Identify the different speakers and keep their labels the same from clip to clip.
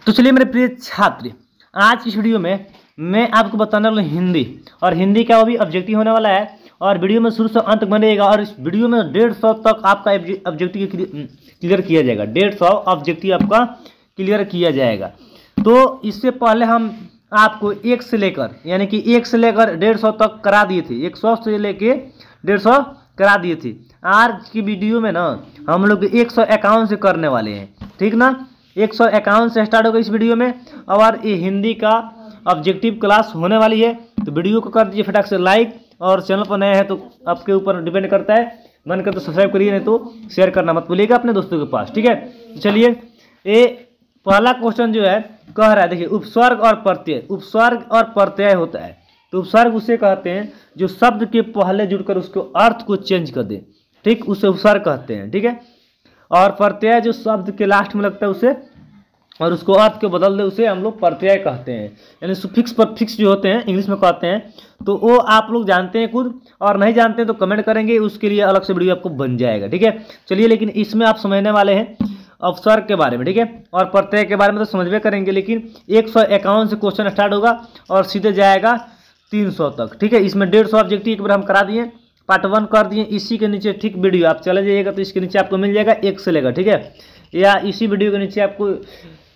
Speaker 1: तो चलिए मेरे प्रिय छात्र, आज इस वीडियो में मैं आपको बताने वाला हूँ हिंदी, और हिंदी का वो भी ऑब्जेक्टिव होने वाला है। और वीडियो में शुरू से अंत तक बनेगा, और इस वीडियो में 150 तक आपका ऑब्जेक्टिव क्लियर किया जाएगा। 150 ऑब्जेक्टिव आपका क्लियर किया जाएगा। तो इससे पहले हम आपको 1 से लेकर यानी कि 1 से लेकर 150 तक करा दिए थे। 100 से लेके 150 करा दिए थे। आज की वीडियो में ना हम लोग 151 से करने वाले हैं, ठीक ना। 151 से स्टार्ट होगा इस वीडियो में, और ये हिंदी का ऑब्जेक्टिव क्लास होने वाली है। तो वीडियो को कर दीजिए फटाक से लाइक, और चैनल पर नया है तो आपके ऊपर डिपेंड करता है, मन कर तो सब्सक्राइब करिए, नहीं तो शेयर करना मत भूलिएगा अपने दोस्तों के पास, ठीक है। चलिए, ये पहला क्वेश्चन जो है कह रहा है, देखिए, उपसर्ग और प्रत्यय। उपसर्ग और प्रत्यय होता है, तो उपसर्ग उसे कहते हैं जो शब्द के पहले जुड़कर उसको अर्थ को चेंज कर दे, ठीक, उसे उपसर्ग कहते हैं, ठीक है। और प्रत्यय जो शब्द के लास्ट में लगता है उसे, और उसको अर्थ को बदल दे, उसे हम लोग प्रत्यय कहते हैं। यानी सुफिक्स परफिक्स जो होते हैं इंग्लिश में कहते हैं, तो वो आप लोग जानते हैं खुद, और नहीं जानते हैं तो कमेंट करेंगे, उसके लिए अलग से वीडियो आपको बन जाएगा, ठीक है। चलिए, लेकिन इसमें आप समझने वाले हैं उपसर्ग के बारे में, ठीक है, और प्रत्यय के बारे में तो समझ में करेंगे। लेकिन 151 से क्वेश्चन स्टार्ट होगा और सीधे जाएगा 300 तक, ठीक है। इसमें 150 ऑब्जेक्टिव एक बार हम करा दिए, पार्ट 1 कर दिए। इसी के नीचे ठीक वीडियो आप चले जाइएगा तो इसके नीचे आपको मिल जाएगा 1 से लेकर, ठीक है, या इसी वीडियो के नीचे आपको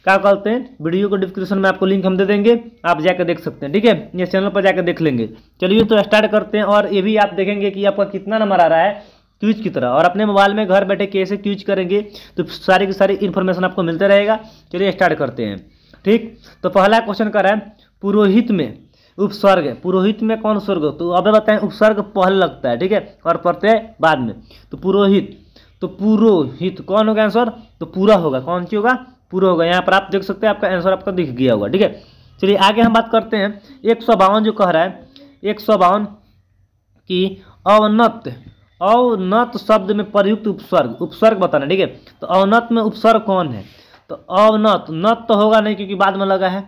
Speaker 1: क्या कहते हैं, वीडियो को डिस्क्रिप्शन में आपको लिंक हम दे देंगे, आप जाकर देख सकते हैं, ठीक है, ये चैनल पर जाकर देख लेंगे। चलिए, तो स्टार्ट करते हैं, और ये भी आप देखेंगे कि आपका कितना नंबर आ रहा है क्विज की तरह, और अपने मोबाइल में घर बैठे कैसे क्विज करेंगे तो सारी की सारी इन्फॉर्मेशन आपको मिलते रहेगा। चलिए स्टार्ट करते हैं, ठीक। तो पहला क्वेश्चन कर रहा है, पुरोहित में उपसर्ग है। पुरोहित में कौन स्वर्ग हो, तो अब बताएं, उपसर्ग पहले लगता है, ठीक है, और प्रत्यय बाद में। तो पुरोहित, तो पुरोहित कौन होगा आंसर, तो पूरा होगा। कौन सी होगा, पूरा होगा। यहाँ पर आप देख सकते हैं, आपका आंसर आपका दिख गया होगा, ठीक है। चलिए आगे हम बात करते हैं 152 जो कह रहा है, 152 की अवनत। अवनत शब्द में प्रयुक्त उपसर्ग, उपसर्ग बताना, ठीक है। तो अवनत में उपसर्ग कौन है, तो अवनत, नत तो होगा नहीं क्योंकि बाद में लगा है,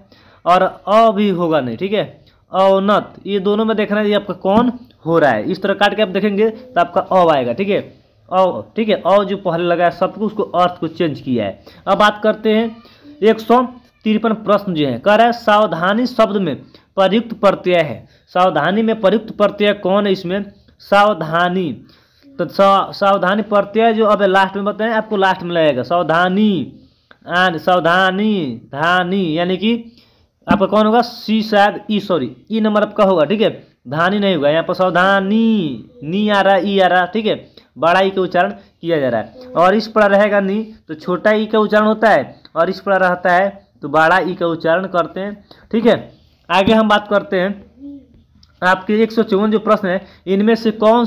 Speaker 1: और अ भी होगा नहीं, ठीक है। अवनत, ये दोनों में देखना है आपका कौन हो रहा है। इस तरह काट के आप देखेंगे तो आपका अ आएगा, ठीक है, अ, ठीक है। अ जो पहले लगा है शब्द को, उसको अर्थ को चेंज किया है। अब बात करते हैं 153 प्रश्न जो है, कह रहा है सावधानी शब्द में प्रयुक्त प्रत्यय है। सावधानी में प्रयुक्त प्रत्यय कौन है इसमें, सावधानी। तो सावधानी प्रत्यय जो अब लास्ट में बताएं, आपको लास्ट में लगेगा सावधानी, सावधानी, धानी, यानी कि आपका कौन होगा, सी, शायद ई, सॉरी ई नंबर आपका होगा, ठीक है, धानी नहीं होगा। यहाँ पर सावधानी, नी आ रहा है, ई आ रहा, ठीक है, बड़ा ई का उच्चारण किया जा रहा है। और इस पर रहेगा नी तो छोटा ई का उच्चारण होता है, और इस पर रहता है तो बड़ा ई का उच्चारण करते हैं, ठीक है। आगे हम बात करते हैं आपके 154 जो प्रश्न है, इनमें से कौन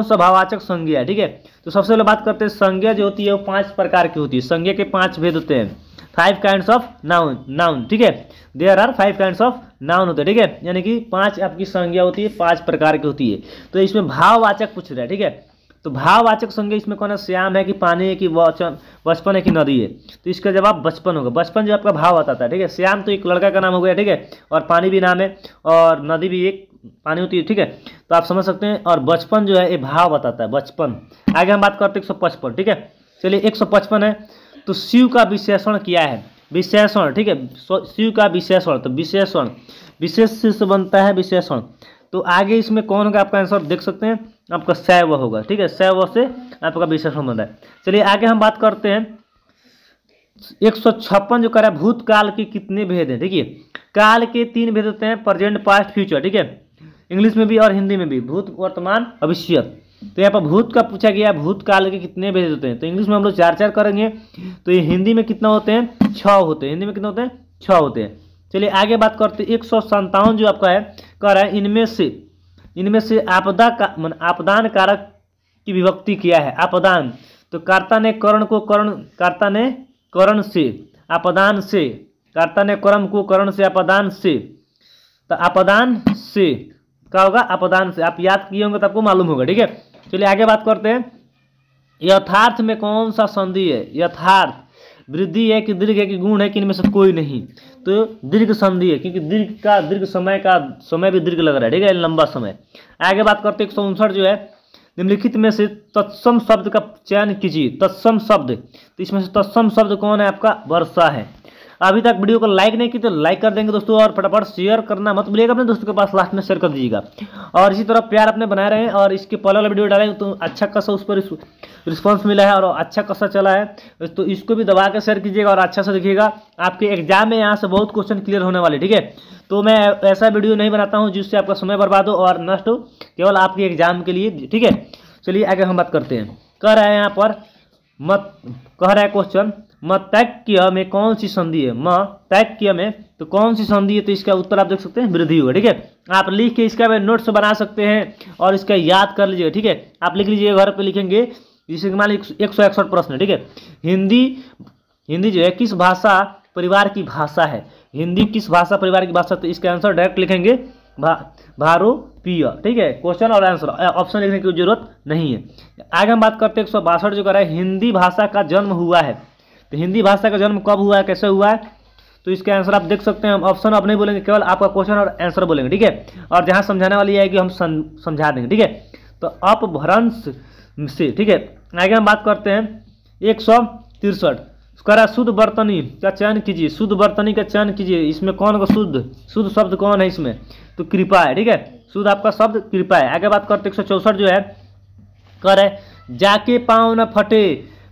Speaker 1: सा भाववाचक संज्ञा है, ठीक है। तो सबसे पहले बात करते हैं, संज्ञा जो होती है वो 5 प्रकार की होती है। संज्ञा के 5 भेद होते हैं, 5 काइंड्स ऑफ नाउन, ठीक है। There are 5 kinds of noun होते हैं, ठीक है, यानी कि 5 आपकी संज्ञा होती है, 5 प्रकार की होती है। तो इसमें भाववाचक पूछ रहा है, ठीक है। तो भाववाचक संज्ञा इसमें कौन है, श्याम है कि पानी है कि बचपन है कि नदी है, तो इसका जवाब बचपन होगा। बचपन जो आपका भाव बताता है, ठीक है। श्याम तो एक लड़का का नाम हो गया, ठीक है, और पानी भी नाम है, और नदी भी एक पानी होती है, ठीक है, तो आप समझ सकते हैं। और बचपन जो है ये भाव बताता है, बचपन। आगे हम बात करते हैं 155, ठीक है। चलिए 155 है, तो शिव का विशेषण क्या है, विशेषण, ठीक है, शिव का विशेषण। तो विशेषण, विशेष से बनता है विशेषण। तो आगे इसमें कौन होगा, आपका आंसर देख सकते हैं, आपका शैव होगा, ठीक है, शैव से आपका विशेषण बनता है। चलिए आगे हम बात करते हैं 156 जो करा, भूतकाल के कितने भेद हैं। देखिए, काल के 3 भेद होते हैं, प्रेजेंट, पास्ट, फ्यूचर, ठीक है, इंग्लिश में भी और हिंदी में भी, भूत, वर्तमान, भविष्य। तो यहाँ पर भूत का पूछा गया, भूतकाल के कितने भेद होते हैं, तो इंग्लिश में हम लोग 4 करेंगे, तो ये हिंदी में कितना होते हैं, 6 होते हैं। हिंदी में कितने होते हैं, 6 होते हैं। चलिए आगे बात करते हैं 157 जो आपका है, कह रहा है इनमें से आपदा का आपदान कारक की विभक्ति क्या है। आपदान, तो कर्ता ने करण को कर्ता ने करण से, आपदान से, कर्ता ने कर्म को करण से, आपदान से, तो आपदान से क्या होगा, आपदान से। आप याद किए होंगे तो आपको मालूम होगा, ठीक है। चलिए आगे बात करते हैं, यथार्थ में कौन सा संधि है। यथार्थ, वृद्धि है कि दीर्घ है कि गुण है कि इनमें से कोई नहीं, तो दीर्घ संधि है, क्योंकि दीर्घ समय भी दीर्घ लग रहा है, ठीक है, लंबा समय। आगे बात करते हैं 159 जो है, निम्नलिखित में से तत्सम शब्द का चयन कीजिए। तत्सम शब्द, तो इसमें से तत्सम शब्द कौन है आपका, वर्षा है। अभी तक वीडियो को लाइक नहीं की तो लाइक कर देंगे दोस्तों, और फटाफट शेयर करना मत भूलिएगा अपने दोस्तों के पास, लास्ट में शेयर कर दीजिएगा। और इसी तरह प्यार अपने बनाए रहे, और इसके पहले वाला वीडियो डालेंगे तो अच्छा खासा उस पर रिस्पॉन्स मिला है और अच्छा खासा चला है, तो इसको भी दबा के शेयर कीजिएगा और अच्छा से देखिएगा। आपके एग्जाम में यहाँ से बहुत क्वेश्चन क्लियर होने वाले, ठीक है। तो मैं ऐसा वीडियो नहीं बनाता हूँ जिससे आपका समय बर्बाद हो और नष्ट हो, केवल आपके एग्जाम के लिए, ठीक है। चलिए आगे हम बात करते हैं। कह रहा है यहाँ पर कह रहा है क्वेश्चन, मतैक्य में कौन सी संधि है? मतैक्य में तो कौन सी संधि है? तो इसका उत्तर आप देख सकते हैं वृद्धि होगा, ठीक है। आप लिख के इसका नोट्स बना सकते हैं और इसका याद कर लीजिएगा, ठीक है। आप लिख लीजिए, घर पे लिखेंगे, जिससे मान लीजिए 161 प्रश्न है, ठीक है। हिंदी जो है किस भाषा परिवार की भाषा है? हिंदी किस भाषा परिवार की भाषा? तो इसका आंसर डायरेक्ट लिखेंगे भारोपीय, ठीक है। क्वेश्चन और आंसर, ऑप्शन लिखने की जरूरत नहीं है। आगे हम बात करते हैं 162 जो कर रहा है, हिंदी भाषा का जन्म हुआ है। तो हिंदी भाषा का जन्म कब हुआ है, कैसे हुआ है? तो इसका आंसर आप देख सकते हैं। हम ऑप्शन आप नहीं बोलेंगे, केवल आपका क्वेश्चन और आंसर बोलेंगे, ठीक है। और जहां समझाने वाली है कि हम समझा देंगे, ठीक है। तो अपभ्रंश से, ठीक है। आगे हम बात करते हैं 163 करा, शुद्ध वर्तनी का चयन कीजिए। शुद्ध वर्तनी का चयन कीजिए, इसमें कौन का शुद्ध शब्द कौन है इसमें? तो कृपा है, ठीक है। शुद्ध आपका शब्द कृपा है। आगे बात करते 164 जो है, कर है, जाके पाँव न फटे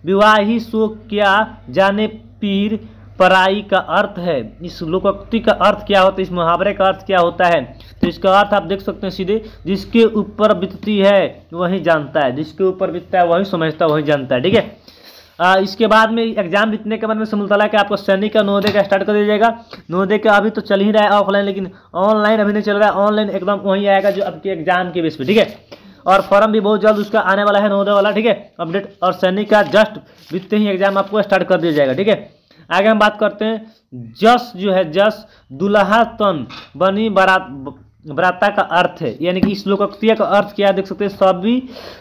Speaker 1: विवाही सो क्या जाने पीर पराई का अर्थ है। इस लोकोक्ति का अर्थ क्या होता है, इस मुहावरे का अर्थ क्या होता है? तो इसका अर्थ आप देख सकते हैं सीधे, जिसके ऊपर बीतती है वही जानता है, जिसके ऊपर बीतता है वही समझता है, वही जानता है, ठीक है। इसके बाद में एग्जाम बीतने के बाद में सिमुलतला के आपको सैनिक का नवोदय का स्टार्ट कर दिया जाएगा। नवोदय का अभी तो चल ही रहा है ऑफलाइन, लेकिन ऑनलाइन अभी नहीं चल रहा है। ऑनलाइन एकदम वही आएगा जो आपके एग्जाम के बेस पे, ठीक है। और फॉर्म भी बहुत जल्द उसका आने वाला है, नवोदय वाला, ठीक है, अपडेट। और सैनिक का जस्ट बीतते ही एग्जाम आपको स्टार्ट कर दिया जाएगा, ठीक है। आगे हम बात करते हैं, जस जो है, जस दुल्हा तन बनी बराता का अर्थ है, यानी कि इस लोकोक्ति का अर्थ क्या देख सकते हैं, सभी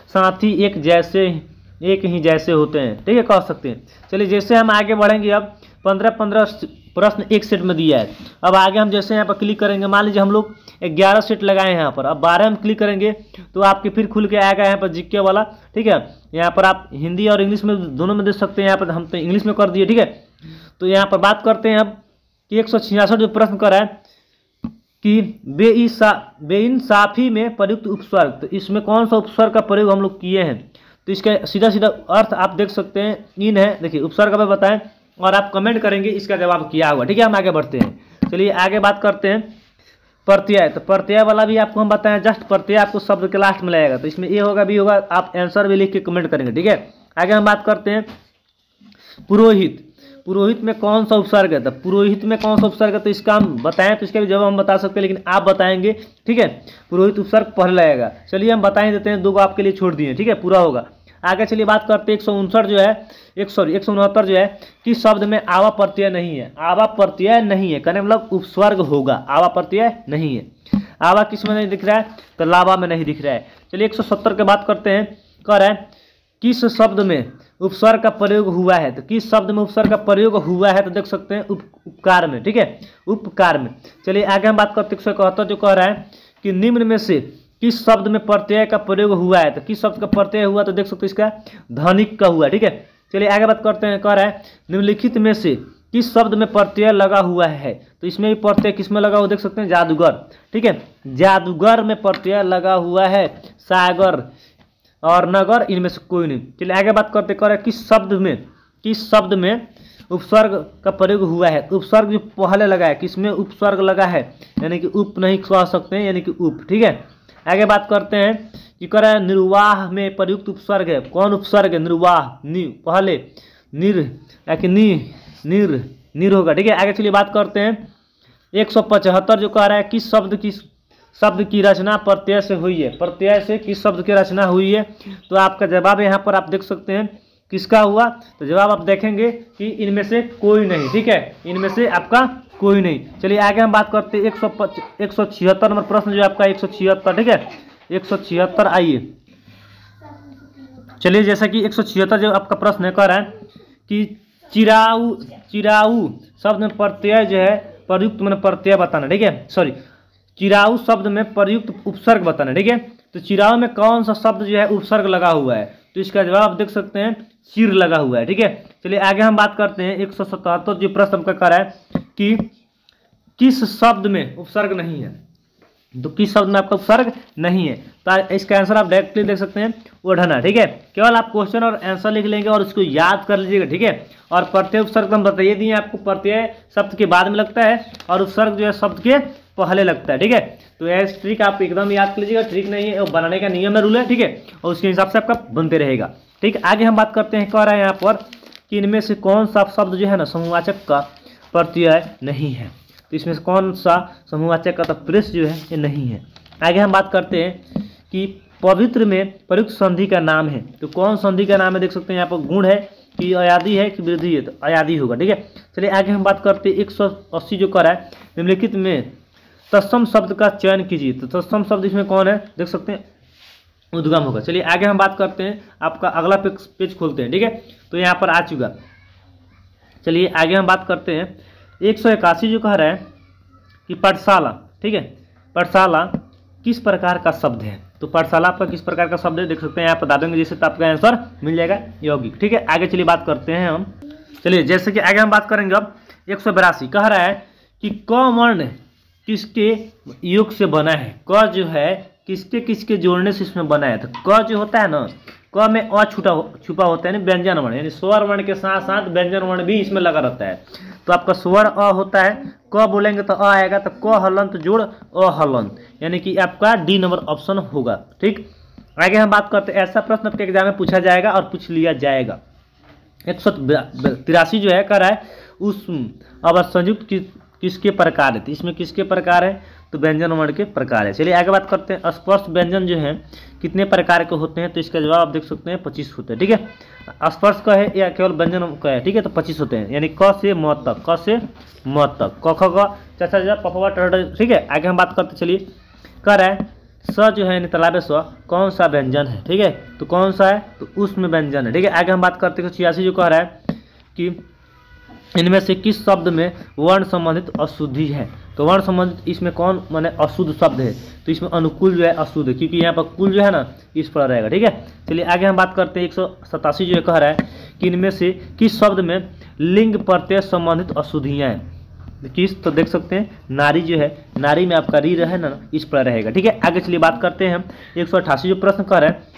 Speaker 1: साथी एक ही जैसे होते हैं, ठीक है, कह सकते हैं। चलिए जैसे हम आगे बढ़ेंगे, अब 15 प्रश्न एक सेट में दिया है। अब आगे हम जैसे यहाँ पर क्लिक करेंगे, मान लीजिए हम लोग 11 सेट लगाए हैं यहाँ पर, अब 12 में क्लिक करेंगे तो आपके फिर खुल के आएगा यहाँ पर जीके वाला, ठीक है। यहाँ पर आप हिंदी और इंग्लिश में दोनों में देख सकते हैं। यहाँ पर हम तो इंग्लिश में कर दिए, ठीक है। तो यहाँ पर बात करते हैं अब कि 166 जो प्रश्न कर रहा है कि बेइंसाफी में प्रयुक्त उपसर्ग, तो इसमें कौन सा उपसर्ग का प्रयोग हम लोग किए हैं? तो इसका सीधा सीधा अर्थ आप देख सकते हैं, इन है। देखिए उपसर्ग में बताएं और आप कमेंट करेंगे इसका जवाब क्या होगा, ठीक है। हम आगे बढ़ते हैं। चलिए आगे बात करते हैं प्रत्यय। तो प्रत्यय वाला भी आपको हम बताएं, जस्ट प्रत्यय आपको शब्द के लास्ट में लगेगा, तो इसमें ए होगा, बी होगा, आप आंसर भी लिख के कमेंट करेंगे, ठीक है। आगे हम बात करते हैं पुरोहित। पुरोहित में कौन सा उपसर्ग है? तो पुरोहित में कौन सा उपसर्ग है? तो इसका हम बताएं तो इसका भी जवाब हम बता सकते हैं, लेकिन आप बताएंगे, ठीक है। पुरोहित उपसर्ग पहले लगेगा। चलिए हम बता ही देते हैं, 2 को आपके लिए छोड़ दिए, ठीक है, पूरा होगा। आगे चलिए बात करते हैं 159 जो है, 169 जो है, किस शब्द में आवा प्रत्यय नहीं है? आवा प्रत्यय नहीं है, कहने मतलब उपसर्ग होगा, आवा प्रत्यय नहीं है। आवा किस में नहीं दिख रहा है? तो लावा में नहीं दिख रहा है। चलिए 170 की बात करते हैं। कह रहा है किस शब्द में उपसर्ग का प्रयोग हुआ है? तो किस शब्द में उपसर्ग का प्रयोग हुआ है? तो देख सकते हैं उपकार में, ठीक है, उपकार में। चलिए आगे हम बात करते हैं 171 जो कह रहा है कि निम्न में से किस शब्द में प्रत्यय का प्रयोग हुआ है? तो किस शब्द का प्रत्यय हुआ? तो देख सकते हैं इसका धनिक का हुआ, ठीक है। चलिए आगे बात करते हैं। कह रहा है निम्नलिखित में से किस शब्द में प्रत्यय लगा हुआ है? तो इसमें भी प्रत्यय किस में लगा हुआ देख सकते हैं, जादूगर, ठीक है, जादूगर में प्रत्यय लगा हुआ है। सागर और नगर, इनमें से कोई नहीं। चलिए आगे बात करते कर किस शब्द में उपसर्ग का प्रयोग हुआ है? उपसर्ग जो पहले लगा है, किसमें उपसर्ग लगा है, यानी कि उप नहीं कह सकते हैं, यानी कि उप, ठीक है। आगे बात करते हैं कि कह रहा है निर्वाह में प्रयुक्त उपसर्ग है। कौन उपसर्ग है? निर्वाह, पहले निर या कि निर होगा, ठीक है। आगे चलिए बात करते हैं 175 जो कह रहा है किस शब्द की रचना प्रत्यय से हुई है? प्रत्यय से किस शब्द की रचना हुई है? तो आपका जवाब यहाँ पर आप देख सकते हैं किसका हुआ। तो जवाब आप देखेंगे कि इनमें से कोई नहीं, ठीक है, इनमें से आपका कोई नहीं। चलिए आगे हम बात करते हैं 176 नंबर प्रश्न जो आपका 176, ठीक है, 176 आइए। चलिए जैसा कि 176 जो आपका प्रश्न है, कह रहा है कि चिराऊ शब्द में प्रत्यय जो है प्रयुक्त मैंने प्रत्यय बताना, ठीक है, सॉरी, चिराऊ शब्द में प्रयुक्त उपसर्ग बताना, ठीक है। तो चिराऊ में कौन सा शब्द जो है उपसर्ग लगा हुआ है? तो इसका जवाब आप देख सकते हैं चिर लगा हुआ है। ठीक है, चलिए आगे हम बात करते हैं 177 जो प्रश्न आपका कर रहा है कि किस शब्द में उपसर्ग नहीं है। तो किस शब्द में आपका उपसर्ग नहीं है, तो इसका आंसर आप डायरेक्टली देख सकते हैं ओढ़ना। ठीक है, केवल आप क्वेश्चन और आंसर लिख लेंगे और उसको याद कर लीजिएगा। ठीक है, और प्रत्यय उपसर्ग हम बताइए दिए आपको, प्रत्यय शब्द के बाद में लगता है और उपसर्ग जो है शब्द के पहले लगता है। ठीक है, तो यह ट्रिक आप एकदम याद कर लीजिएगा, ट्रिक नहीं है, बनाने का नियम है, रूल है। ठीक है, और उसके हिसाब से आपका बनते रहेगा। ठीक है, आगे हम बात करते हैं, कह रहा है यहाँ पर कि इनमें से कौन सा शब्द जो है ना समूहवाचक का प्रत्यय नहीं है। तो इसमें से कौन सा समूहवाचक का तो प्रेस जो है ये नहीं है। आगे हम बात करते हैं कि पवित्र में प्रयुक्त संधि का नाम है। तो कौन संधि का नाम है, देख सकते हैं यहाँ पर गुण है कि अयादी है कि वृद्धि है, तो अयादी होगा। ठीक है, चलिए आगे हम बात करते हैं 180 जो कर रहा है निम्नलिखित में तत्सम शब्द का चयन कीजिए। तो तत्सम शब्द इसमें कौन है, देख सकते हैं उद्गम होगा। चलिए आगे हम बात करते हैं, आपका अगला पेज खोलते हैं। ठीक है, तो यहाँ पर आ चुका। चलिए आगे हम बात करते हैं 181 जो कह रहा है कि पाठशाला। ठीक है, पाठशाला किस प्रकार का शब्द है। तो पाठशाला आपका किस प्रकार का शब्द है, देख सकते हैं यहाँ पर बता देंगे जिससे तो आपका आंसर मिल जाएगा यौगिक। ठीक है, आगे चलिए बात करते हैं हम। चलिए जैसे कि आगे हम बात करेंगे अब 182 कह रहा है कि क वर्ण किसके योग से बना है। क जो है किसके किसके जोड़ने से इसमें बना है। तो क जो होता है ना, क में अ छुपा होता है यानी व्यंजन वर्ण, यानी स्वर वर्ण के साथ साथ व्यंजन वर्ण भी इसमें लगा रहता है। तो आपका स्वर अ होता है, क बोलेंगे तो अ आएगा, तो क हलंत जोड़ अ हलंत, यानी कि आपका डी नंबर ऑप्शन होगा। ठीक, आगे हम बात करते हैं, ऐसा प्रश्न आपके एग्जाम में पूछा जाएगा और पूछ लिया जाएगा। 183 जो है कह रहा है उस अब संयुक्त किसके प्रकार है। तो इसमें किसके प्रकार है, तो व्यंजन वर्ण के प्रकार है। चलिए आगे बात करते हैं, स्पर्श व्यंजन जो है कितने प्रकार के होते हैं। तो इसका जवाब आप देख सकते हैं 25 होते हैं। ठीक है, स्पर्श का है या केवल व्यंजन का है। ठीक है, तो 25 होते हैं, यानी क से म तक, क से म तक, क ख ग च छ ज प फ ब ट ढ। ठीक है, आगे हम बात करते चलिए, कह रहा है स जो है यानी तालाबे स कौन सा व्यंजन है। ठीक है, तो कौन सा है, तो उसमें व्यंजन है। ठीक है, आगे हम बात करते हैं 86 जो कह रहा है कि इनमें से किस शब्द में वर्ण संबंधित अशुद्धि है। तो वर्ण संबंधित इसमें कौन माने अशुद्ध शब्द है। तो इसमें अनुकूल जो है अशुद्ध है, क्योंकि यहाँ पर कुल जो है ना इस पर रहेगा। ठीक है, चलिए आगे हम बात करते हैं 187 जो कह रहा है कि इनमें से किस शब्द में लिंग प्रत्यय संबंधित अशुद्धियाँ हैं। किस, तो देख सकते हैं नारी जो है, नारी में आपका री है ना इस पर रहेगा। ठीक है, आगे चलिए बात करते हैं हम 188 जो प्रश्न कर रहा है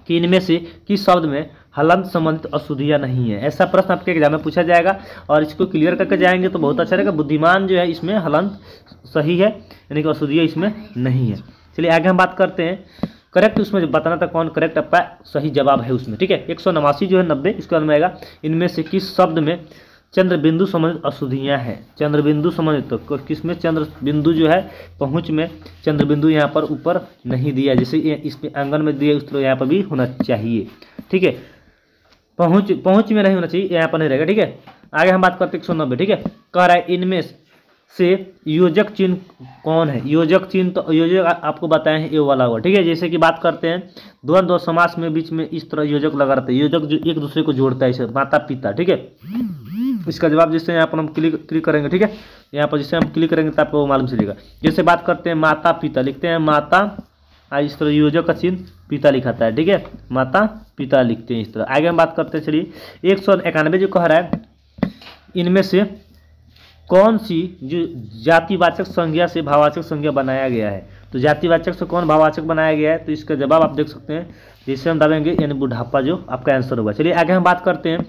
Speaker 1: कि इनमें से किस शब्द में हलंत संबंधित अशुद्धियाँ नहीं है। ऐसा प्रश्न आपके एग्जाम में पूछा जाएगा और इसको क्लियर करके जाएंगे तो बहुत अच्छा रहेगा। बुद्धिमान जो है इसमें हलंत सही है, यानी कि अशुद्धियाँ इसमें नहीं है। चलिए आगे हम बात करते हैं करेक्ट, उसमें बताना था कौन करेक्ट आपका सही जवाब है उसमें। ठीक है, 189 जो है 90 इसके बाद में आएगा इनमें से किस शब्द में चंद्र बिंदु संबंधित अशुद्धियाँ हैं। चंद्र बिंदु संबंधित, तो किसमें चंद्र बिंदु जो है पहुँच में चंद्र बिंदु यहाँ पर ऊपर नहीं दिया, जैसे इसमें आंगन में दिया उस तरह यहाँ पर भी होना चाहिए। ठीक है, पहुँच में नहीं होना चाहिए, यहाँ पर नहीं रहेगा। ठीक है, आगे हम बात करते हैं 190। ठीक है, कह रहा है इनमें से योजक चिन्ह कौन है। योजक चिन्ह, तो योजक आपको बताए हैं ये वाला होगा। ठीक है, जैसे कि बात करते हैं द्वंद्व समास में बीच में इस तरह योजक लगा रहता है, योजक जो एक दूसरे को जोड़ता है, इसे माता पिता। ठीक है, इसका जवाब जिससे यहाँ पर हम क्लिक करेंगे। ठीक है, यहाँ पर जिससे हम क्लिक करेंगे तो आपको मालूम चलेगा। जैसे बात करते हैं माता पिता, लिखते हैं माता, इस तरह योजक का चिन्ह पिता लिखाता है। ठीक है, माता पिता लिखते हैं इस तरह। आगे हम बात करते हैं चलिए 191 जो कह रहा है इनमें से कौन सी जो जातिवाचक संज्ञा से भाववाचक संज्ञा बनाया गया है। तो जातिवाचक से कौन भाववाचक बनाया गया है, तो इसका जवाब आप देख सकते हैं जिससे हम डालेंगे यानी बुढ़ापा जो आपका आंसर होगा। चलिए आगे हम बात करते हैं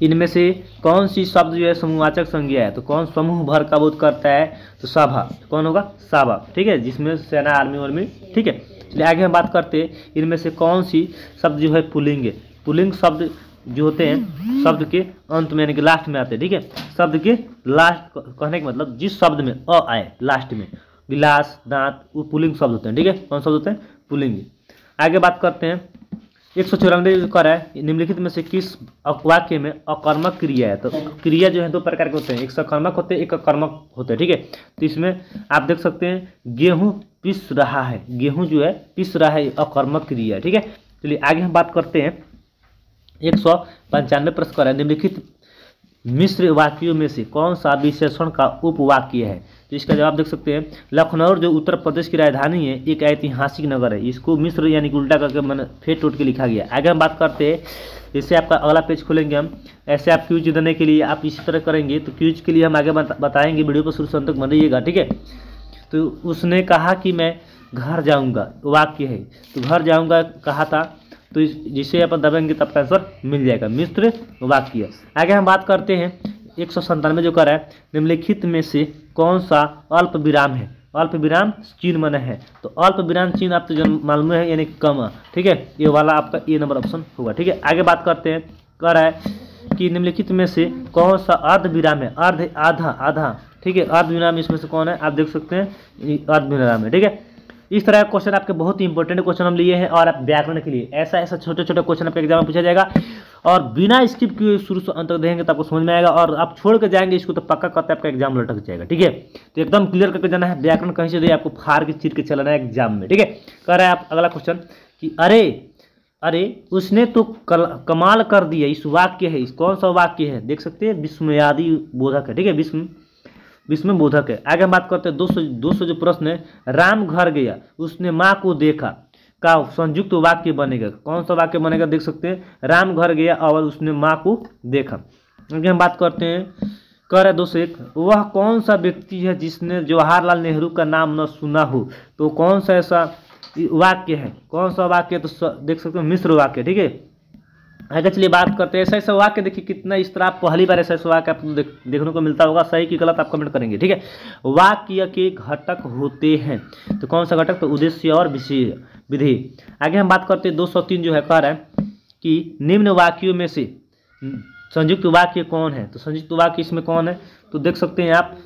Speaker 1: इनमें से कौन सी शब्द जो है समूहवाचक संज्ञा है। तो कौन समूह भर का बोध करता है, तो सभा, कौन होगा सभा। ठीक है, जिसमें सेना आर्मी वर्मी। ठीक है, चलिए आगे हम बात करते हैं इनमें से कौन सी शब्द जो है पुल्लिंग है। पुल्लिंग शब्द जो होते हैं शब्द के अंत में यानी कि लास्ट में आते हैं। ठीक है, शब्द के लास्ट कहने का मतलब जिस शब्द में अ आए लास्ट में, गिलास, दांत, वो पुल्लिंग शब्द होते हैं। ठीक है, कौन शब्द होते हैं, पुल्लिंग। आगे बात करते हैं 194 कर रहा है निम्नलिखित में से किस वाक्य में अकर्मक क्रिया है। तो क्रिया जो है दो प्रकार के होते हैं, एक सकर्मक होते हैं, एक अकर्मक होते हैं। ठीक है, तो इसमें आप देख सकते हैं गेहूं पिस रहा है, गेहूं जो है पिस रहा है, अकर्मक क्रिया है। ठीक है, चलिए आगे हम बात करते हैं 195 प्रश्न कर रहा है निम्नलिखित मिश्र वाक्यों में से कौन सा विशेषण का उपवाक्य है। तो इसका जवाब देख सकते हैं लखनऊ जो उत्तर प्रदेश की राजधानी है एक ऐतिहासिक नगर है। इसको मिस्र यानी कि उल्टा करके मैंने फेट टूट के लिखा गया। आगे हम बात करते हैं, जैसे आपका अगला पेज खोलेंगे हम, ऐसे आप क्यूज देने के लिए आप इसी तरह करेंगे। तो क्यूज के लिए हम आगे बताएंगे, वीडियो को शुरू से अंत तक बनाइएगा, ठीक है। तो उसने कहा कि मैं घर जाऊंगा, वाक्य है, तो घर जाऊंगा कहा था, तो जिसे अपन दबेंगे तब का आंसर मिल जाएगा, मिस्र वाक्य। आगे हम बात करते हैं 197 जो कर रहा है, निम्नलिखित में से कौन सा अल्प विराम है। अल्प विराम चिन्ह मन है, तो अल्प विराम चिन्ह आप तो मालूम है यानी कम, ठीक है। ये वाला आपका ए नंबर ऑप्शन होगा, ठीक है। आगे बात करते हैं, कह रहा है कि निम्नलिखित में से कौन सा अर्ध विराम है, अर्ध आधा आधा, ठीक है। अर्ध विराम इसमें से कौन है, आप देख सकते हैं अर्ध विराम है, ठीक है। इस तरह का क्वेश्चन आपके बहुत ही इंपॉर्टेंट क्वेश्चन हम लिए हैं, और आप व्याकरण के लिए ऐसा ऐसा छोटे छोटे क्वेश्चन आपके एग्जाम में पूछा जाएगा, और बिना स्किप किए शुरू से अंत तक देखेंगे तो आपको समझ में आएगा, और आप छोड़ के जाएंगे इसको तो पक्का करते आपका एग्जाम लटक जाएगा, ठीक है। तो एकदम क्लियर करके जाना है, व्याकरण कहीं से दे आपको फाड़ के चीर के चलाना है एग्जाम में, ठीक है। कह रहा है आप अगला क्वेश्चन कि अरे उसने तो कमाल कर दिया, इस वाक्य है, इस कौन सा वाक्य है, देख सकते हैं विस्मयादि बोधक है, ठीक है, विस्मय बोधक है। आगे हम बात करते हैं 200 जो प्रश्न है, राम घर गया उसने माँ को देखा का संयुक्त वाक्य बनेगा, कौन सा वाक्य बनेगा, देख सकते हैं राम घर गया और उसने माँ को देखा। आगे हम बात करते हैं, कह रहे 201, वह कौन सा व्यक्ति है जिसने जवाहरलाल नेहरू का नाम न सुना हो, तो कौन सा ऐसा वाक्य है, कौन सा वाक्य, तो देख सकते हो मिस्र वाक्य, ठीक है। आगे चलिए बात करते हैं ऐसा ऐसा वाक्य, देखिए कितना इस तरह आप पहली बार ऐसा ऐसा वाक्य आपको देखने को मिलता होगा, सही कि गलत आप कमेंट करेंगे, ठीक है। वाक्य के घटक होते हैं, तो कौन सा घटक, तो उद्देश्य और विधि। आगे हम बात करते हैं 203 जो है, कह रहा है कि निम्न वाक्यों में से संयुक्त वाक्य कौन है, तो संयुक्त वाक्य इसमें कौन है, तो देख सकते हैं आप,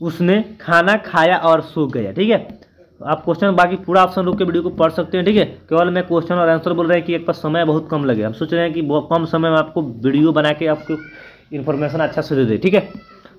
Speaker 1: उसने खाना खाया और सो गया, ठीक है। आप क्वेश्चन बाकी पूरा ऑप्शन रोक के वीडियो को पढ़ सकते हैं, ठीक है। केवल मैं क्वेश्चन और आंसर बोल रहे हैं कि एक पर समय बहुत कम लगे, हम सोच रहे हैं कि बहुत कम समय में आपको वीडियो बना के आपको इन्फॉर्मेशन अच्छा से दे दे, ठीक है।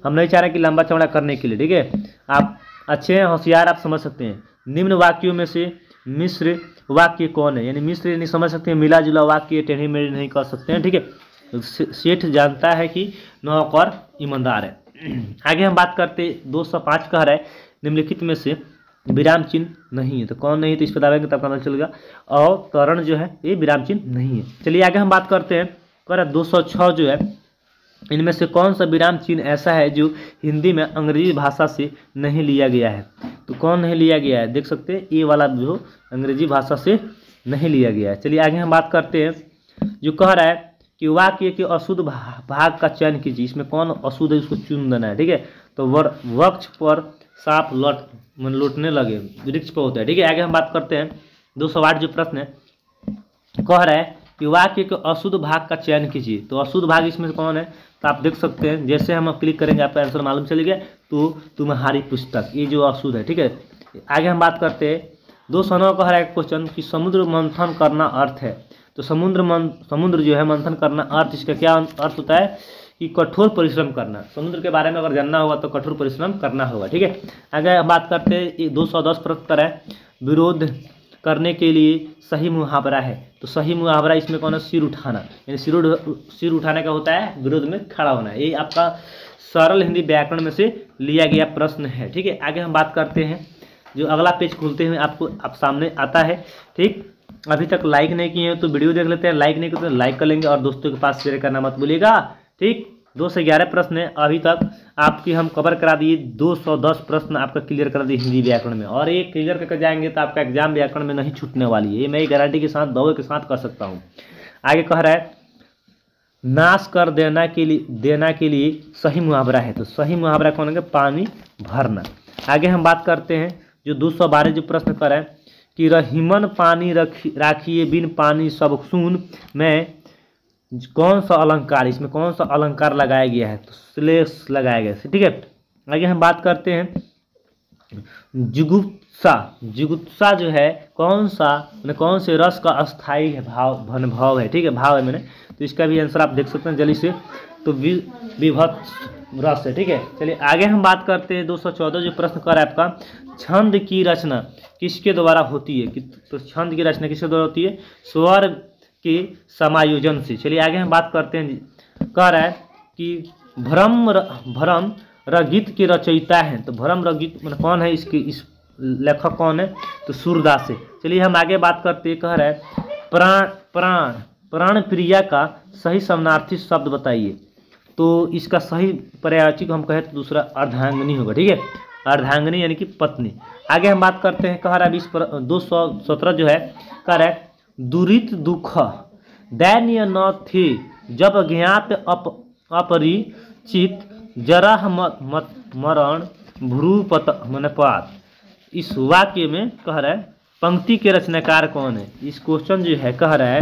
Speaker 1: हम नहीं चाह रहे कि लंबा चौड़ा करने के लिए, ठीक है। आप अच्छे हैं, होशियार, आप समझ सकते हैं। निम्न वाक्यों में से मिश्र वाक्य कौन है, यानी मिश्र नहीं समझ सकते हैं, मिला जुला वाक्य टेढ़ी मेढ़ी नहीं कर सकते हैं, ठीक है। सेठ जानता है कि नौकर ईमानदार है। आगे हम बात करते 205 कह रहा है, निम्नलिखित में से विराम चिन्ह नहीं है, तो कौन नहीं है, तो इस पर दावेंगे तब पता चलेगा, और करण जो है ये विराम चिन्ह नहीं है। चलिए आगे हम बात करते हैं, कर 206 जो है, इनमें से कौन सा विराम चिन्ह ऐसा है जो हिंदी में अंग्रेजी भाषा से नहीं लिया गया है, तो कौन नहीं लिया गया है, देख सकते हैं ये वाला जो अंग्रेजी भाषा से नहीं लिया गया है। चलिए आगे हम बात करते हैं, जो कह रहा है कि वाक्य के अशुद्ध भाग का चयन कीजिए, इसमें कौन अशुद्ध है उसको चुन देना है, ठीक है। तो वृक्ष पर सांप लौटने लगे, वृक्ष पर होता है, ठीक है। आगे हम बात करते हैं 208 जो प्रश्न है, कह रहा है कि वाक्य के अशुद्ध भाग का चयन कीजिए, तो अशुद्ध भाग इसमें से कौन है, तो आप देख सकते हैं, जैसे हम क्लिक करेंगे आपका आंसर मालूम चलेगा, तो तुम्हारी पुस्तक, ये जो अशुद्ध है, ठीक है। आगे हम बात करते हैं 209 कह रहा है क्वेश्चन कि समुद्र मंथन करना अर्थ है, तो समुद्र जो है मंथन करना अर्थ, इसका क्या अर्थ होता है कि कठोर परिश्रम करना। समुद्र के बारे में अगर जानना होगा तो कठोर परिश्रम करना होगा, ठीक है। आगे बात करते हैं 210 प्रश्न है, विरोध करने के लिए सही मुहावरा है, तो सही मुहावरा इसमें कौन है, सिर उठाना, यानी सिर उठाने का होता है विरोध में खड़ा होना, ये आपका सरल हिंदी व्याकरण में से लिया गया प्रश्न है, ठीक है। आगे हम बात करते हैं, जो अगला पेज खोलते हुए आपको सामने आता है, ठीक। अभी तक लाइक नहीं किए हैं तो वीडियो देख लेते हैं, लाइक नहीं करते तो लाइक कर लेंगे, और दोस्तों के पास शेयर करना मत भूलिएगा, ठीक। 2 से 11 प्रश्न है, अभी तक आपकी हम कवर करा दिए 210 प्रश्न आपका क्लियर करा दिए हिंदी व्याकरण में, और ये क्लियर करके जाएंगे तो आपका एग्जाम व्याकरण में नहीं छूटने वाली है, ये मैं गारंटी के साथ दावे के साथ कर सकता हूँ। आगे कह रहा है नाश कर देना के लिए सही मुहावरा है, तो सही मुहावरा कौन है, पानी भरना। आगे हम बात करते हैं जो 212 जो प्रश्न कर रहा है कि रहीमन पानी राखिए बिन पानी सब सून में, कौन सा अलंकार, इसमें कौन सा अलंकार लगाया गया है, तो श्लेष लगाया गया है, ठीक है। आगे हम बात करते हैं जुगुप्सा जो है कौन से रस का अस्थाई है, भाव है, ठीक है, भाव है मैंने, तो इसका भी आंसर आप देख सकते हैं जल्दी से, तो विभत्स रस है, ठीक है। चलिए आगे हम बात करते हैं 214 जो प्रश्न कर रहा है आपका, छंद की रचना किसके द्वारा होती है, तो छंद की रचना किसके द्वारा होती है, स्वर के समायोजन से। चलिए आगे हम बात करते हैं, कह रहा है कि भ्रम रंगीत के रचयिता हैं। तो भ्रम रंगीत मतलब कौन है, इसके इस लेखक कौन है, तो सूरदास है। चलिए हम आगे बात करते हैं। कह रहा है प्राण प्राण प्राण प्रिया का सही समानार्थी शब्द बताइए। तो इसका सही पर्यायवाची को हम कहें तो दूसरा अर्धांगिनी होगा, ठीक है, अर्धांगिनी यानी कि पत्नी। आगे हम बात करते हैं। कह रहा है 217 जो है, कह रहा है दुरित दुख दैन्य न थे जब ज्ञात अपरिचित जरा मरण भ्रूपत मनपात। इस वाक्य में कह रहा है पंक्ति के रचनाकार कौन है। इस क्वेश्चन जो है कह रहा है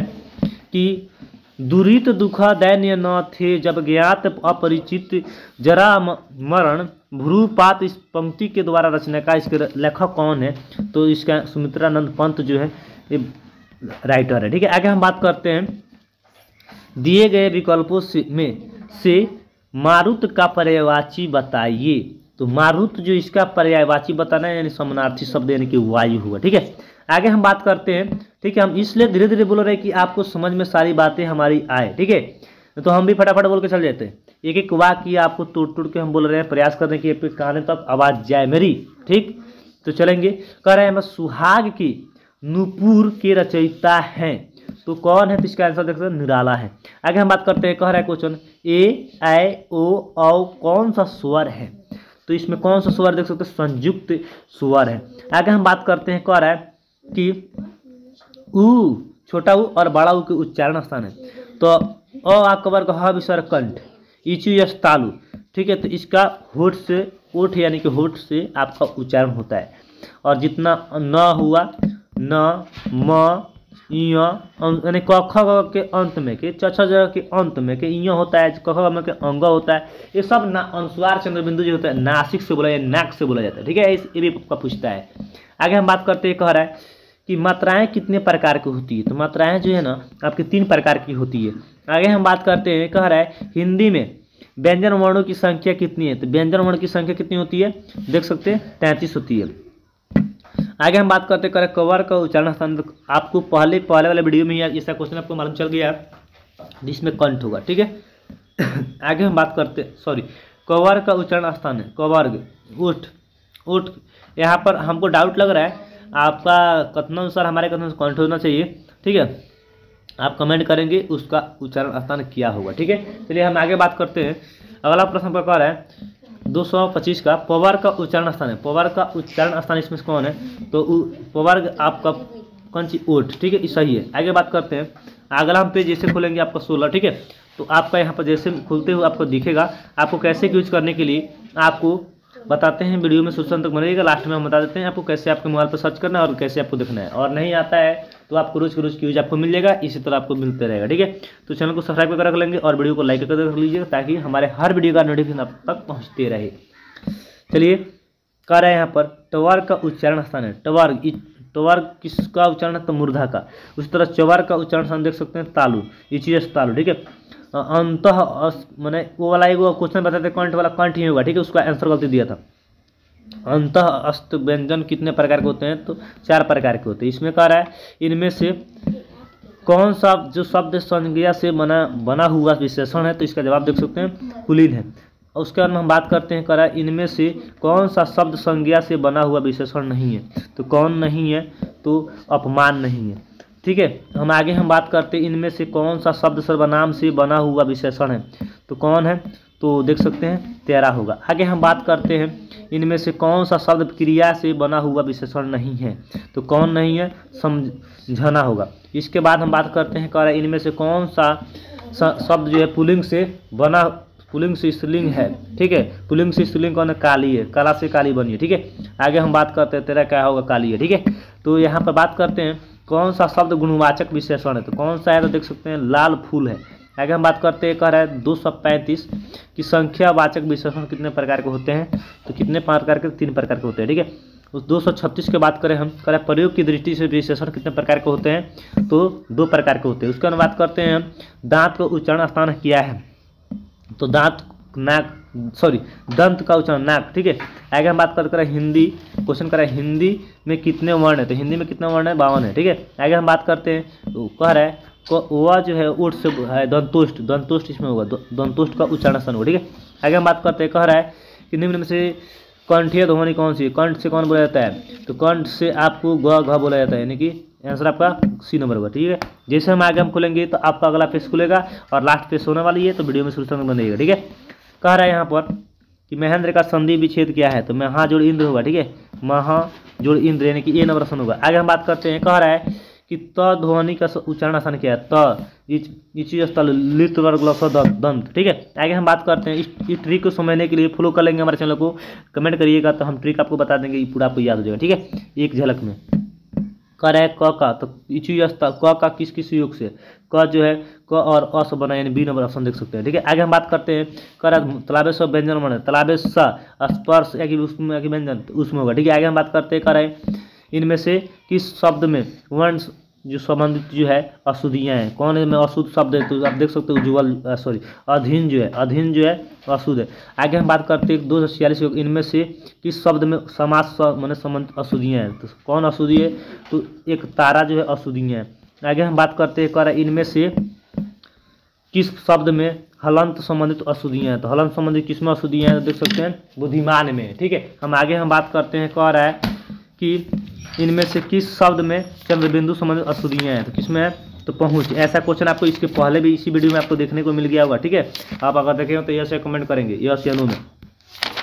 Speaker 1: कि दुरित दुख दैन्य न थे जब ज्ञात अपरिचित जरा मरण भ्रूपात। इस पंक्ति के द्वारा रचनाकार इसके लेखक कौन है, तो इसका सुमित्रानंद पंत जो है ये राइटर है, ठीक है। आगे हम बात करते हैं। दिए गए विकल्पों से मारुत का पर्यायवाची बताइए। तो मारुत जो इसका पर्यायवाची बताना है यानी समानार्थी शब्द यानी कि वायु हुआ, ठीक है। आगे हम बात करते हैं, ठीक है। हम इसलिए धीरे धीरे बोल रहे हैं कि आपको समझ में सारी बातें हमारी आए, ठीक है। तो हम भी फटाफट बोल के चल जाते हैं। एक एक वाक्य आपको तोड़ तोड़ के हम बोल रहे हैं, प्रयास करने की कहानी तब आवाज़ जाए मेरी, ठीक। तो चलेंगे। कह रहे हैं मैं सुहाग की नूपुर के रचयिता हैं। तो कौन है, तो इसका आंसर देख सकते हैं निराला है। आगे हम बात करते हैं। कह रहा है क्वेश्चन ए ऐ ओ औ कौन सा स्वर है। तो इसमें कौन सा स्वर देख सकते हैं, संयुक्त स्वर है। आगे हम बात करते हैं। कह रहा है कि ऊ छोटा ऊ और बड़ा ऊ के उच्चारण स्थान है। तो अ आकबर का ह विसर्ग कंठ इचु यश तालु, ठीक है। तो इसका होठ से ओठ यानी कि होठ से आपका उच्चारण होता है। और जितना न हुआ न म यानी क ख के अंत में के छ जगह के अंत में के इं होता है, क ख में के अंग होता है। ये सब ना अनुस्वार चंद्र बिंदु जो होता है नासिक से बोला या नाक से बोला जाता है, ठीक है। ये भी आपका पूछता है। आगे हम बात करते हैं। कह रहा है कि मात्राएं कितने प्रकार की होती है। तो मात्राएं जो है ना आपकी 3 प्रकार की होती है। आगे हम बात करते हैं। कह रहा है हिंदी में व्यंजन वर्णों की संख्या कितनी है। तो व्यंजन वर्ण की संख्या कितनी होती है, देख सकते हैं 33 होती है। आगे हम बात करते हैं कवर का उच्चारण स्थान। आपको पहले वाले वीडियो में ऐसा क्वेश्चन आपको मालूम चल गया जिसमें कंठ होगा, ठीक है। आगे हम बात करते हैं कवर का उच्चारण स्थान है कवर्ग उठ उठ। यहाँ पर हमको डाउट लग रहा है आपका कथनानुसार हमारे कथनानुसार कंठ होना चाहिए, ठीक है। आप कमेंट करेंगे उसका उच्चारण स्थान क्या होगा, ठीक है। चलिए हम आगे बात करते हैं। अगला प्रश्न प्रकार है 225 का पवर का उच्चारण स्थान है। पवर का उच्चारण स्थान इसमें कौन है, तो पवर्ग आपका कौन सी ओठ, ठीक है, सही है। आगे बात करते हैं। अगला हम पेज जैसे खोलेंगे आपका 16, ठीक है। तो आपका यहाँ पर जैसे खुलते हुए आपको दिखेगा। आपको कैसे यूज करने के लिए आपको बताते हैं, वीडियो में सूचना तक बनेगा। लास्ट में हम बता देते हैं आपको कैसे आपके मोबाइल पर सर्च करना है और कैसे आपको देखना है। और नहीं आता है तो आपको रोज के रोज की यूज आपको मिल जाएगा, इसी तरह आपको मिलते रहेगा, ठीक है। तो चैनल को सब्सक्राइब कर रख लेंगे और वीडियो को लाइक कर रख लीजिएगा ताकि हमारे हर वीडियो का नोटिफिकेशन आप तक पहुँचते रहे। चलिए कह रहे हैं यहाँ पर टवर्ग का उच्चारण स्थान है। टवर्ग किसका उच्चारण है, तो मूर्धा का। उसी तरह चवर का उच्चारण स्थान देख सकते हैं तालु इचियस तालु, ठीक है। अंतः मैंने वो वाला एक क्वेश्चन बताते कंठ वाला कंठ ही होगा, ठीक है। उसका आंसर गलती दिया था। अंतः अस्त व्यंजन कितने प्रकार के होते हैं, तो 4 प्रकार के होते हैं। इसमें कह रहा है इनमें से कौन सा जो शब्द संज्ञा से बना हुआ विशेषण है, तो इसका जवाब देख सकते हैं पुलिन है। और उसके बाद हम बात करते हैं। कह रहा है इनमें से कौन सा शब्द संज्ञा से बना हुआ विशेषण नहीं है, तो कौन नहीं है, तो अपमान नहीं है, ठीक है। हम आगे हम बात करते हैं इनमें से कौन सा शब्द सर्वनाम से बना हुआ विशेषण है, तो कौन है, तो देख सकते हैं तेरा होगा। आगे हम बात करते हैं इनमें से कौन सा शब्द क्रिया से बना हुआ विशेषण नहीं है, तो कौन नहीं है, समझना होगा। इसके बाद हम बात करते हैं। कह रहा है इनमें से कौन सा शब्द जो है पुल्लिंग से बना, पुल्लिंग से स्त्रीलिंग है, ठीक है। पुल्लिंग से स्त्रीलिंग कौन है, काली है, काला से काली बनी है, ठीक है। आगे हम बात करते हैं तेरा क्या होगा, काली है, ठीक है। तो यहाँ पर बात करते हैं कौन सा शब्द गुणवाचक विशेषण है, तो कौन सा है, तो देख सकते हैं लाल फूल है। आगे हम बात करते हैं। कह रहा है 235 की संख्यावाचक विशेषण कितने प्रकार के होते हैं, तो कितने प्रकार के, 3 प्रकार के होते हैं, ठीक है। उस 236 की बात करें हम, कह रहे हैं प्रयोग की दृष्टि से विशेषण कितने प्रकार के होते हैं, तो 2 प्रकार के होते हैं। उसके बाद बात करते हैं हम दांत का उच्चारण स्थान क्या है, तो दंत का उच्चारण नाक, ठीक है। आगे हम बात करते हैं हिंदी, क्वेश्चन करें हिंदी में कितने वर्ण है, तो हिंदी में कितने वर्ण है, 52 है, ठीक है। आगे हम बात करते हैं। तो कह रहा है वह जो है ओठ से है दंतोष्ट इसमें होगा, दंतोष्ट का उच्चारण स्थान होगा, ठीक है। आगे हम बात करते हैं। कह रहा है कि निम्न में से कंठीय ध्वनि कौन सी है, कंठ से कौन बोला जाता है, तो कंठ से आपको ग घ बोला जाता है, यानी कि आंसर आपका सी नंबर होगा। ठीक है, जैसे हम आगे हम खोलेंगे तो आपका अगला पेज खुलेगा और लास्ट पेज होने वाली है, तो वीडियो में शुरू से बनेगा। ठीक है, कह रहा है यहाँ पर कि महेंद्र का संधि विच्छेद क्या है, तो महा जोड़ इंद्र होगा। ठीक है, महा जोड़ इंद्र यानी कि ए नंबर आसान होगा। आगे हम बात करते हैं, कह रहा है कि त ध्वनि का उच्चारण आसान क्या है, त इची स्थल लिट वर्ग लस दंत। ठीक है, आगे हम बात करते हैं इस ट्रिक को समझने के लिए फॉलो कर लेंगे हमारे चैनल को, कमेंट करिएगा तो हम ट्रिक आपको बता देंगे, ये पूरा आपको याद हो जाएगा। ठीक है, एक झलक में कर है क का, तो इची स्थल क का किस किस योग से, क जो है क और अ से बना, यानी बी नंबर ऑप्शन देख सकते हैं। ठीक है, आगे हम बात करते हैं, कर तालाबे स व्यंजन बने, तालाबे स स्पर्श या कि उसमें या कि व्यंजन उसमें होगा। ठीक है, आगे हम बात करते हैं, कर इनमें से किस शब्द में वर्ण जो संबंधित जो है अशुद्धियाँ हैं, कौन है में अशुद्ध शब्द है, तो आप देख सकते हो उज्ज्वल सॉरी अधीन जो है अशुद्ध है। आगे हम बात करते हैं 246 योग, इनमें से किस शब्द में समास माने संबंधित अशुद्धियाँ हैं, तो कौन अशुद्धि है, तो एक तारा जो है अशुद्धियाँ है। आगे हम बात करते हैं, कर इनमें से किस शब्द में हलंत संबंधित अशुद्धियाँ हैं, तो हलंत संबंधित किस में अशुद्धियाँ हैं, देख सकते हैं बुद्धिमान में। ठीक है, हम आगे हम बात करते हैं, कह रहा है कि इनमें से किस शब्द में चंद्रबिंदु संबंधित अशुद्धियाँ हैं, तो किसमें है, तो पहुँच। ऐसा क्वेश्चन आपको इसके पहले भी इसी वीडियो में आपको देखने को मिल गया होगा। ठीक है, आप अगर देखें तो यस कमेंट करेंगे, यस या नो में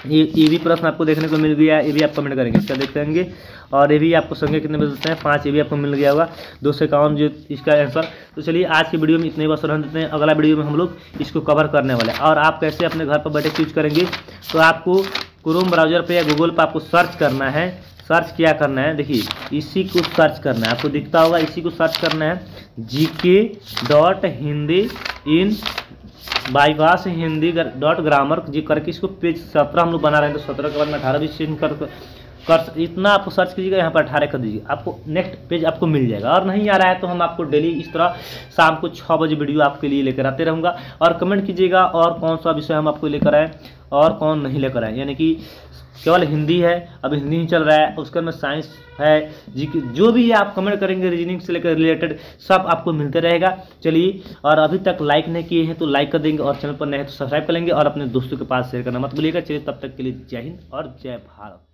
Speaker 1: ये भी प्रश्न आपको देखने को मिल गया है, ये भी आप कमेंट करेंगे, इसका देखते हैं। और ये भी आपको संख्या कितने बजते हैं, 5, ये भी आपको मिल गया होगा 251 जो इसका आंसर। तो चलिए आज की वीडियो में इतने बस रहने देते हैं, अगला वीडियो में हम लोग इसको कवर करने वाले हैं। और आप कैसे अपने घर पर बैठे यूज करेंगे, तो आपको क्रोम ब्राउजर पर या गूगल पर आपको सर्च करना है। सर्च क्या करना है, देखिए इसी को सर्च करना है, आपको दिखता होगा, इसी को सर्च करना है gk.hindi इन बाईपास हिंदी .ग्रामर जी करके इसको पेज 17 हम लोग बना रहे हैं। तो 17 के बाद में 18 भी चेंज कर इतना आपको सर्च कीजिएगा, यहाँ पर 18 कर दीजिए, आपको नेक्स्ट पेज आपको मिल जाएगा। और नहीं आ रहा है तो हम आपको डेली इस तरह शाम को 6 बजे वीडियो आपके लिए लेकर आते रहूँगा। और कमेंट कीजिएगा और कौन सा विषय हम आपको लेकर आए और कौन नहीं लेकर आए, यानी कि केवल हिंदी है, अब हिंदी ही चल रहा है, उसके में साइंस है, जीके जो भी है आप कमेंट करेंगे, रीजनिंग से लेकर रिलेटेड सब आपको मिलते रहेगा। चलिए, और अभी तक लाइक नहीं किए हैं तो लाइक कर देंगे, और चैनल पर नए हैं तो सब्सक्राइब कर लेंगे, और अपने दोस्तों के पास शेयर करना मत भूलिएगा। चलिए, तब तक के लिए जय हिंद और जय भारत।